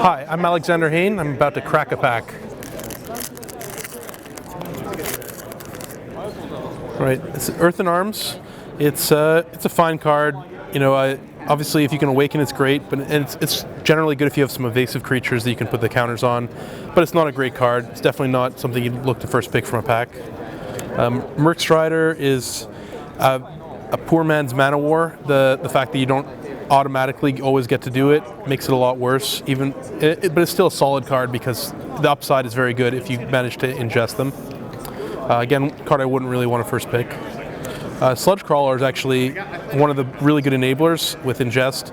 Hi, I'm Alexander Hayne. I'm about to crack a pack. Right, it's Earthen Arms. It's a fine card. You know, obviously if you can awaken, it's great. But it's generally good if you have some evasive creatures that you can put the counters on. But it's not a great card. It's definitely not something you'd look to first pick from a pack. Merc Strider is a poor man's Mana War. The fact that you don't automatically always get to do it makes it a lot worse. But it's still a solid card because the upside is very good if you manage to ingest them. Again, card I wouldn't really want to first pick. Sludge Crawler is actually one of the really good enablers with ingest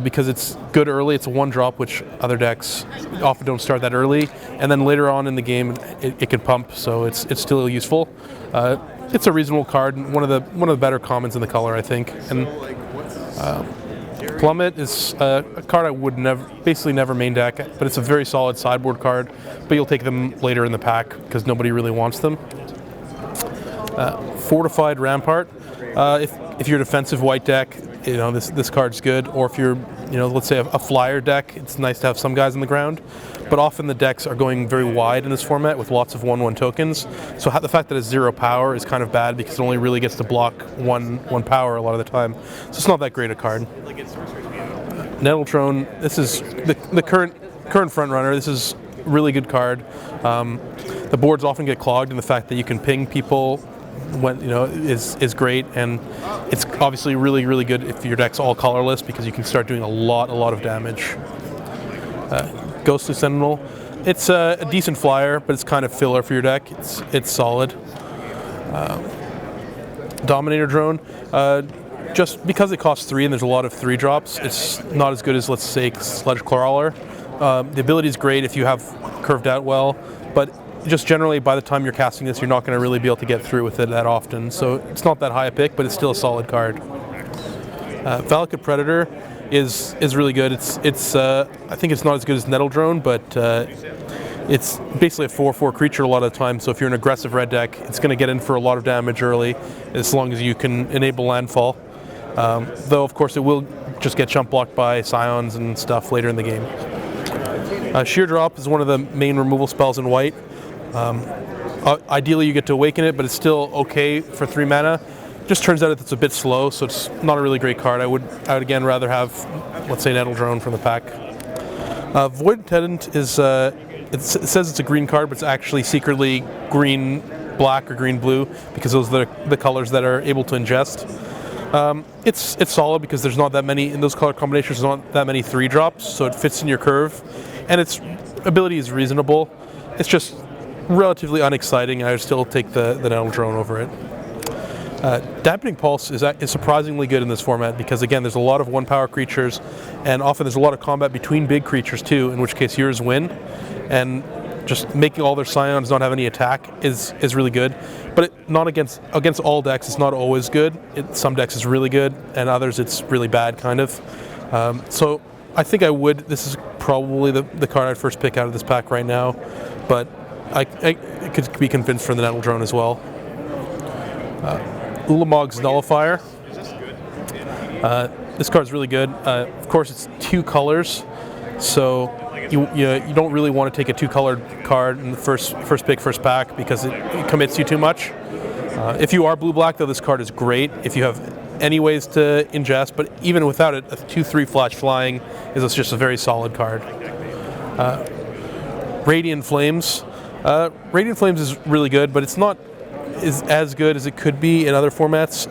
because it's good early. It's a 1-drop, which other decks often don't start that early, and then later on in the game it can pump, so it's still useful. It's a reasonable card, one of the better commons in the color, I think. And Plummet is a card I would basically never main deck, but it's a very solid sideboard card. But you'll take them later in the pack because nobody really wants them. Fortified Rampart. If you're a defensive white deck, you know this card's good. Or if you're, let's say a flyer deck, it's nice to have some guys on the ground. But often the decks are going very wide in this format with lots of 1/1 tokens. So the fact that it's 0 power is kind of bad because it only really gets to block one power a lot of the time. So it's not that great a card. Nettletrone. This is the current front runner. This is a really good card. The boards often get clogged, and the fact that you can ping people is great, and it's obviously really good if your deck's all colorless because you can start doing a lot of damage. Ghostly Sentinel, it's a decent flyer, but it's kind of filler for your deck. It's solid. Dominator Drone, just because it costs 3 and there's a lot of 3-drops, it's not as good as, let's say, Sludge Crawler. The ability is great if you have curved out well, but just generally by the time you're casting this, you're not going to really be able to get through with it that often. So it's not that high a pick, but it's still a solid card. Valakut Predator is really good. I think it's not as good as Nettledrone, but it's basically a 4/4 creature a lot of the time. So if you're an aggressive red deck, it's going to get in for a lot of damage early, as long as you can enable landfall. Though of course it will just get jump blocked by Scions and stuff later in the game. Sheer Drop is one of the main removal spells in white. Ideally you get to awaken it, but it's still okay for 3 mana. Just turns out it's a bit slow, so it's not a really great card. I would again rather have, let's say, Nettledrone from the pack. Void Attendant is it says it's a green card, but it's actually secretly green black or green blue because those are the colors that are able to ingest. It's solid because there's not that many in those color combinations. There's not that many 3-drops, so it fits in your curve, and its ability is reasonable. It's just relatively unexciting. I would still take the Nettledrone over it. Dampening Pulse is surprisingly good in this format because, again, there's a lot of 1-power creatures, and often there's a lot of combat between big creatures too, in which case yours win. And just making all their Scions not have any attack is really good. But not against all decks, it's not always good. Some decks is really good, and others it's really bad, kind of. So I think this is probably the card I'd first pick out of this pack right now, but I could be convinced for the Nettledrone as well. Ulamog's Nullifier. This card's really good. Of course, it's 2 colors, so you don't really want to take a 2-colored card in the first pick, first pack because it commits you too much. If you are blue-black, though, this card is great if you have any ways to ingest, but even without it, a 2/3 flash flying is just a very solid card. Radiant Flames. Radiant Flames is really good, but it's not as good as it could be in other formats.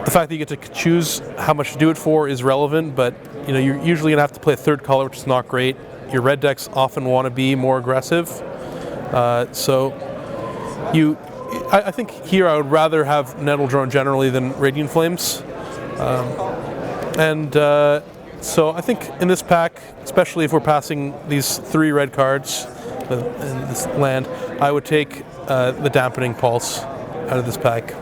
The fact that you get to choose how much to do it for is relevant, but you're usually gonna have to play a 3rd color, which is not great. Your red decks often want to be more aggressive, so I think here I would rather have Nettledrone generally than Radiant Flames, so I think in this pack, especially if we're passing these 3 red cards in this land, I would take the Dampening Pulse out of this pack.